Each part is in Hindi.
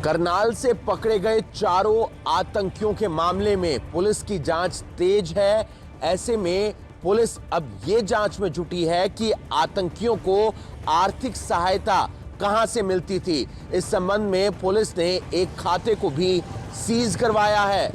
करनाल से पकड़े गए चारों आतंकियों के मामले में पुलिस की जांच तेज है। ऐसे में पुलिस अब ये जांच में जुटी है कि आतंकियों को आर्थिक सहायता कहां से मिलती थी। इस संबंध में पुलिस ने एक खाते को भी सीज करवाया है।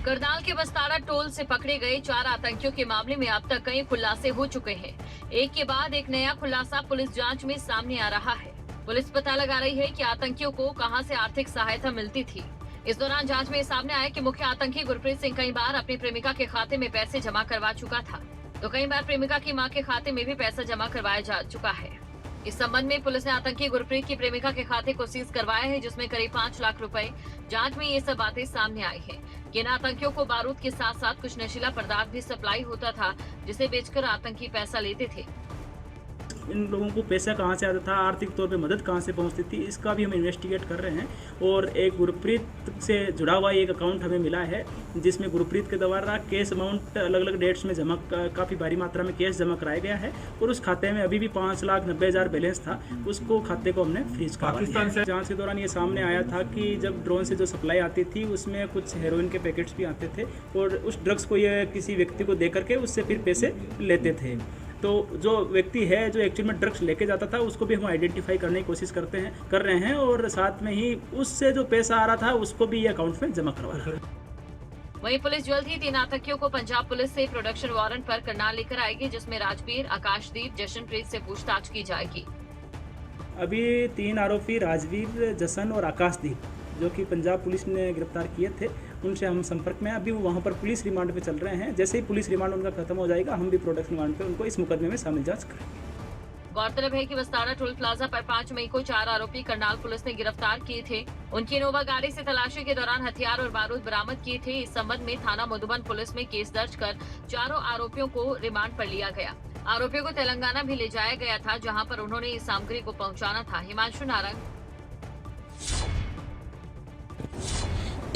करनाल के बस्तारा टोल से पकड़े गए 4 आतंकियों के मामले में अब तक कई खुलासे हो चुके हैं। एक के बाद एक नया खुलासा पुलिस जांच में सामने आ रहा है। पुलिस पता लगा रही है कि आतंकियों को कहां से आर्थिक सहायता मिलती थी। इस दौरान जांच में सामने आया कि मुख्य आतंकी गुरप्रीत सिंह कई बार अपनी प्रेमिका के खाते में पैसे जमा करवा चुका था, तो कई बार प्रेमिका की मां के खाते में भी पैसा जमा करवाया जा चुका है। इस संबंध में पुलिस ने आतंकी गुरप्रीत की प्रेमिका के खाते को सीज करवाया है, जिसमें करीब 5 लाख रुपए। जांच में ये सब बातें सामने आई है कि इन आतंकियों को बारूद के साथ साथ कुछ नशीला पदार्थ भी सप्लाई होता था, जिसे बेचकर आतंकी पैसा लेते थे। इन लोगों को पैसा कहाँ से आता था, आर्थिक तौर पे मदद कहाँ से पहुँचती थी, इसका भी हम इन्वेस्टिगेट कर रहे हैं। और एक गुरप्रीत से जुड़ा हुआ एक अकाउंट हमें मिला है, जिसमें गुरप्रीत के द्वारा कैश अमाउंट अलग अलग डेट्स में जमा काफ़ी भारी मात्रा में कैश जमा कराया गया है। और उस खाते में अभी भी 5,90,000 बैलेंस था, उसको खाते को हमने फ्रीज करवा दिया। जांच के दौरान ये सामने आया था कि जब ड्रोन से जो सप्लाई आती थी उसमें कुछ हेरोइन के पैकेट्स भी आते थे, और उस ड्रग्स को ये किसी व्यक्ति को दे करके उससे फिर पैसे लेते थे। तो जो व्यक्ति है जो एक्चुअल में ड्रग्स लेके जाता था, उसको भी हम आइडेंटिफाई करने की कोशिश कर रहे हैं, और साथ में ही उससे जो पैसा आ रहा था उसको भी ये अकाउंट में जमा करवा रहा है। वहीं पुलिस जल्द ही 3 आतंकियों को पंजाब पुलिस से प्रोडक्शन वारंट पर करनाल लेकर आएगी, जिसमें राजवीर, आकाशदीप, जशनप्रीत से पूछताछ की जाएगी। अभी 3 आरोपी राजवीर, जशन और आकाशदीप, जो कि पंजाब पुलिस ने गिरफ्तार किए थे, उनसे हम संपर्क में। अभी वो वहाँ पर पुलिस रिमांड पे चल रहे हैं। जैसे ही पुलिस रिमांड उनका खत्म हो जाएगा, हम भी प्रोडक्शन वारंट पे उनको इस मुकदमे में शामिल जांच करेंगे। गौरतलब है कि बस्तारा टोल प्लाजा पर 5 मई को 4 आरोपी करनाल पुलिस ने गिरफ्तार किए थे। उनकी इनोवा गाड़ी से तलाशी के दौरान हथियार और बारूद बरामद किए थे। इस संबंध में थाना मधुबन पुलिस में केस दर्ज कर चारों आरोपियों को रिमांड पर लिया गया। आरोपियों को तेलंगाना भी ले जाया गया था, जहाँ पर उन्होंने इस सामग्री को पहुँचाना था। हिमांशु नारंग।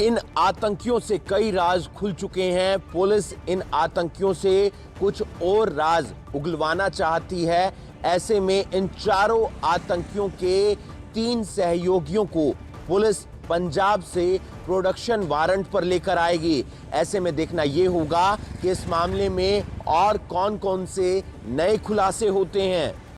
इन आतंकियों से कई राज खुल चुके हैं। पुलिस इन आतंकियों से कुछ और राज उगलवाना चाहती है। ऐसे में इन चारों आतंकियों के 3 सहयोगियों को पुलिस पंजाब से प्रोडक्शन वारंट पर लेकर आएगी। ऐसे में देखना यह होगा कि इस मामले में और कौन कौन से नए खुलासे होते हैं।